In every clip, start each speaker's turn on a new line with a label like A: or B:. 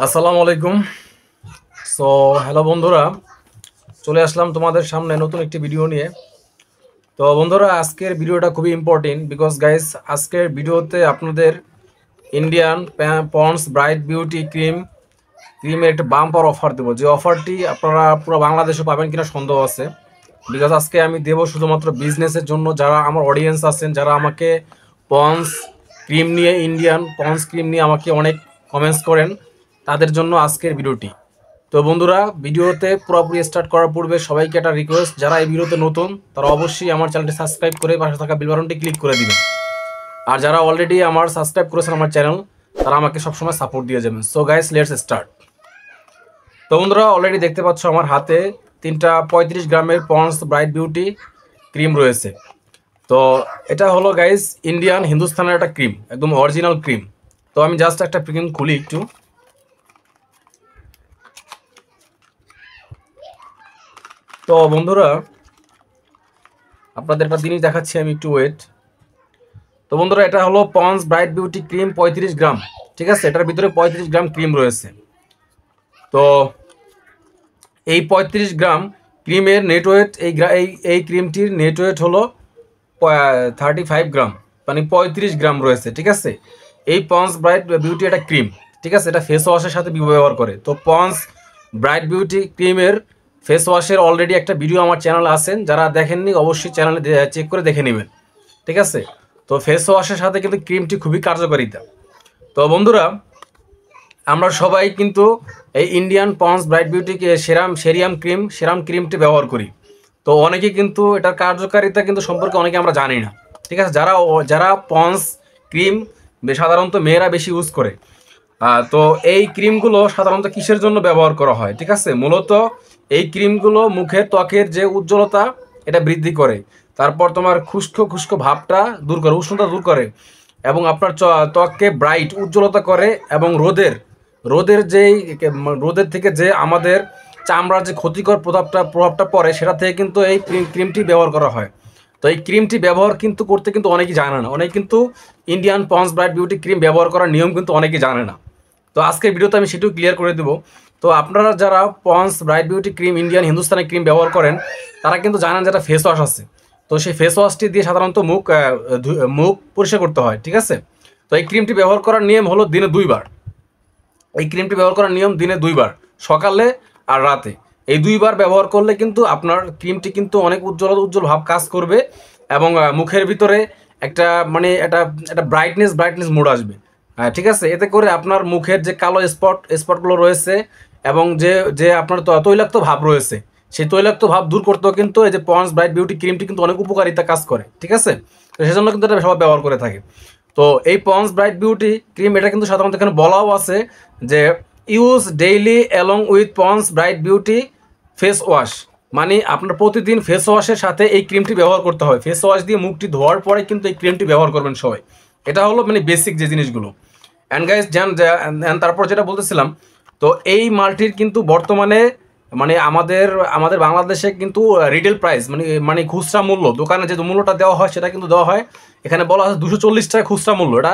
A: আসসালামু আলাইকুম। So hello বন্ধুরা, চলে আসলাম তোমাদের সামনে নতুন একটি ভিডিও নিয়ে। তো বন্ধুরা, আজকের ভিডিওটা খুবই ইম্পর্টেন্ট বিকজ গাইস, আজকের ভিডিওতে আপনাদের ইন্ডিয়ান পন্ডস ব্রাইট বিউটি ক্রিমের একটা বাম্পার অফার দেবো, যে অফারটি আপনারা পুরো বাংলাদেশে পাবেন কিনা সন্দেহ আছে। বিকজ আজকে আমি দেবো শুধুমাত্র বিজনেসের জন্য, যারা আমার অডিয়েন্স আছেন, যারা আমাকে পন্ডস ক্রিম নিয়ে, ইন্ডিয়ান পন্ডস ক্রিম নিয়ে আমাকে অনেক কমেন্টস করেন, তাদের জন্য আজকের ভিডিওটি। তো বন্ধুরা, ভিডিওতে পুরোপুরি স্টার্ট করার পূর্বে সবাইকে একটা রিকোয়েস্ট, যারা এই ভিডিওতে নতুন তারা অবশ্যই আমার চ্যানেলটি সাবস্ক্রাইব করে পাশে থাকা বেল বাটনটি ক্লিক করে দিবেন। আর যারা অলরেডি আমার সাবস্ক্রাইব করেছেন আমার চ্যানেল, তারা আমাকে সবসময় সাপোর্ট দিয়ে যাবেন। So guys, let's start. তো বন্ধুরা, অলরেডি দেখতে পাচ্ছ আমার হাতে 3টা 35 গ্রামের পন্ডস ব্রাইট বিউটি ক্রিম রয়েছে। তো এটা হলো গাইস ইন্ডিয়ান হিন্দুস্তানের একটা ক্রিম, একদম অরিজিনাল ক্রিম। তো আমি জাস্ট একটা ক্রিম খুলি একটু। তো বন্ধুরা, আপনাদের একটা জিনিস দেখাচ্ছি আমি, একটু ওয়েট। তো বন্ধুরা, এটা হলো পন্ডস ব্রাইট বিউটি ক্রিম 35 গ্রাম। ঠিক আছে, এটার ভিতরে 35 গ্রাম ক্রিম রয়েছে। তো এই 35 গ্রাম ক্রিমের নেটওয়েট, এই ক্রিমটির নেটওয়েট হলো 35 গ্রাম, মানে 35 গ্রাম রয়েছে। ঠিক আছে, এই পন্ডস ব্রাইট বিউটি একটা ক্রিম। ঠিক আছে, এটা ফেস ওয়াশের সাথে ব্যবহার করে। তো পন্ডস ব্রাইট বিউটি ক্রিমের ফেস ওয়াশের অলরেডি একটা ভিডিও আমার চ্যানেলে আছেন, যারা দেখেননি অবশ্যই চ্যানেলে চেক করে দেখে নেবেন। ঠিক আছে, তো ফেস ওয়াশের সাথে কিন্তু ক্রিমটি খুবই কার্যকারিতা। তো বন্ধুরা, আমরা সবাই কিন্তু এই ইন্ডিয়ান পন্ডস ব্রাইট বিউটিকে সেরাম ক্রিমটি ব্যবহার করি। তো অনেকে কিন্তু এটার কার্যকারিতা কিন্তু সম্পর্কে অনেকে আমরা জানি না। ঠিক আছে, যারা যারা পন্ডস ক্রিম সাধারণত মেয়েরা বেশি ইউজ করে। তো এই ক্রিমগুলো সাধারণত কিসের জন্য ব্যবহার করা হয়? ঠিক আছে, মূলত এই ক্রিমগুলো মুখের ত্বকের যে উজ্জ্বলতা এটা বৃদ্ধি করে, তারপর তোমার খুস্কো খুস্কো ভাবটা দূর করে, উষ্ণতা দূর করে, এবং আপনার ত্বককে ব্রাইট উজ্জ্বলতা করে, এবং রোদের যেই রোদের থেকে যে আমাদের চামড়ার যে ক্ষতিকর প্রভাবটা পড়ে, সেটা থেকে কিন্তু এই ক্রিমটি ব্যবহার করা হয়। তো এই ক্রিমটি ব্যবহার কিন্তু করতে কিন্তু অনেকেই জানে না, অনেকে কিন্তু Indian ponds bright beauty cream ব্যবহার করার নিয়ম কিন্তু অনেকেই জানে না। তো আজকের ভিডিওতে আমি সেটাও ক্লিয়ার করে দেবো। তো আপনারা যারা ponds bright beauty cream Indian Hindustani cream ব্যবহার করেন, তারা কিন্তু জানেন যে একটা ফেস ওয়াশ আছে। তো সেই ফেস ওয়াশটি দিয়ে সাধারণত মুখ পরিষ্কার করতে হয়। ঠিক আছে, তো এই ক্রিমটি ব্যবহার করার নিয়ম হলো দিনে 2 বার। এই ক্রিমটি ব্যবহার করার নিয়ম দিনে 2 বার, সকালে আর রাতে। এই 2 বার ব্যবহার করলে কিন্তু আপনার ক্রিমটি কিন্তু অনেক উজ্জ্বল ভাব কাজ করবে, এবং মুখের ভিতরে একটা মানে একটা একটা ব্রাইটনেস মোড আসবে। হ্যাঁ, ঠিক আছে, এতে করে আপনার মুখের যে কালো স্পটগুলো রয়েছে, এবং যে যে আপনার তৈলাক্ত ভাব রয়েছে, সেই তৈলাক্ত ভাব দূর করতেও কিন্তু এই যে পন্ডস ব্রাইট বিউটি ক্রিমটি কিন্তু অনেক উপকারিতা কাজ করে। ঠিক আছে, তো সেজন্য কিন্তু এটা সবাই ব্যবহার করে থাকে। তো এই পন্ডস ব্রাইট বিউটি ক্রিম, এটা কিন্তু সাধারণত এখানে বলাও আছে যে use daily along with ponds bright beauty face wash, মানে আপনার প্রতিদিন ফেস ওয়াশের সাথে এই ক্রিমটি ব্যবহার করতে হয়। ফেস ওয়াশ দিয়ে মুখটি ধোয়ার পরে কিন্তু এই ক্রিমটি ব্যবহার করবেন সবাই। এটা হলো মানে বেসিক যে জিনিসগুলো। অ্যান্ড গাইস, তারপর যেটা বলতেছিলাম, তো এই মালটির কিন্তু বর্তমানে মানে আমাদের আমাদের বাংলাদেশে কিন্তু রিটেল প্রাইস, মানে মানে খুচরা মূল্য, দোকানে যে মূল্যটা দেওয়া হয় সেটা কিন্তু দেওয়া হয়, এখানে বলা হয় 240 টাকা খুচরা মূল্য। এটা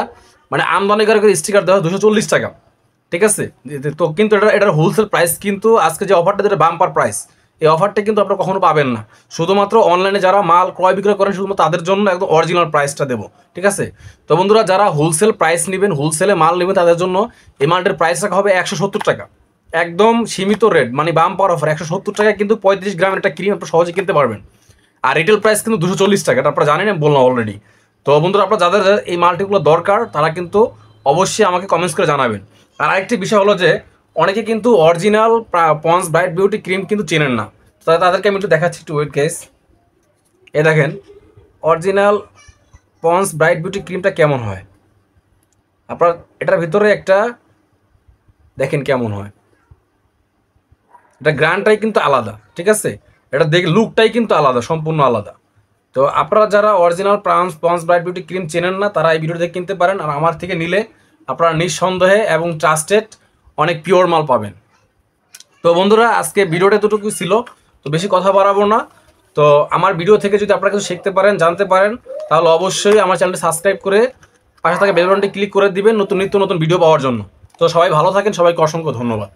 A: মানে আমদানিকারকের স্টিকার দেওয়া হয় 240 টাকা। ঠিক আছে, তো কিন্তু এটার হোলসেল প্রাইস কিন্তু আজকে যে অফারটা, যেটা বাম্পার প্রাইস, এই অফারটা কিন্তু আপনারা কখনো পাবেন না। শুধুমাত্র অনলাইনে যারা মাল ক্রয় বিক্রয় করেন, শুধুমাত্র তাদের জন্য একদম অরিজিনাল প্রাইসটা দেবো। ঠিক আছে, তো বন্ধুরা, যারা হোলসেল প্রাইস নেবেন, হোলসেলে মাল নেবেন, তাদের জন্য এই মালটির প্রাইস রাখা হবে 170 টাকা। একদম সীমিত রেট, মানে বাম্পার অফার। 170 টাকায় কিন্তু 35 গ্রামের একটা ক্রিম আপনারা সহজে কিনতে পারবেন। আর রিটেল প্রাইস কিন্তু 240 টাকা, এটা আপনারা জানেন, আমি বললাম অলরেডি। তো বন্ধুরা, আপনারা যাদের এই মালটিগুলো দরকার, তারা কিন্তু অবশ্যই আমাকে কমেন্টস করে জানাবেন। আর আরেকটি বিষয় হলো যে অনেকে কিন্তু original ponds bright beauty cream কিন্তু চেনেন না। তো তাদেরকে আমি একটু দেখাচ্ছি, একটু ওয়েট গাইস। এ দেখেন অরিজিনাল পন্ডস ব্রাইট বিউটি ক্রিমটা কেমন হয়। আপনার এটার ভিতরে একটা দেখেন কেমন হয়, এটা গ্রানটাই কিন্তু আলাদা। ঠিক আছে, এটা দেখে লুকটাই কিন্তু আলাদা, সম্পূর্ণ আলাদা। তো আপনারা যারা original ponds bright beauty cream চেনেন না, তারা এই ভিডিও দেখে কিনতে পারেন। আর আমার থেকে নিলে আপনারা নিঃসন্দেহে এবং ট্রাস্টেড অনেক পিওর মাল পাবেন। তো বন্ধুরা, আজকে ভিডিওটা এতটুকু ছিল, তো বেশি কথা বাড়াবো না। তো আমার ভিডিও থেকে যদি আপনারা কিছু শিখতে পারেন, জানতে পারেন, তাহলে অবশ্যই আমার চ্যানেলটি সাবস্ক্রাইব করে পাশে থাকা বেল বাটনটি ক্লিক করে দিবেন নিত্য নতুন ভিডিও পাওয়ার জন্য। তো সবাই ভালো থাকেন, সবাইকে অসংখ্য ধন্যবাদ।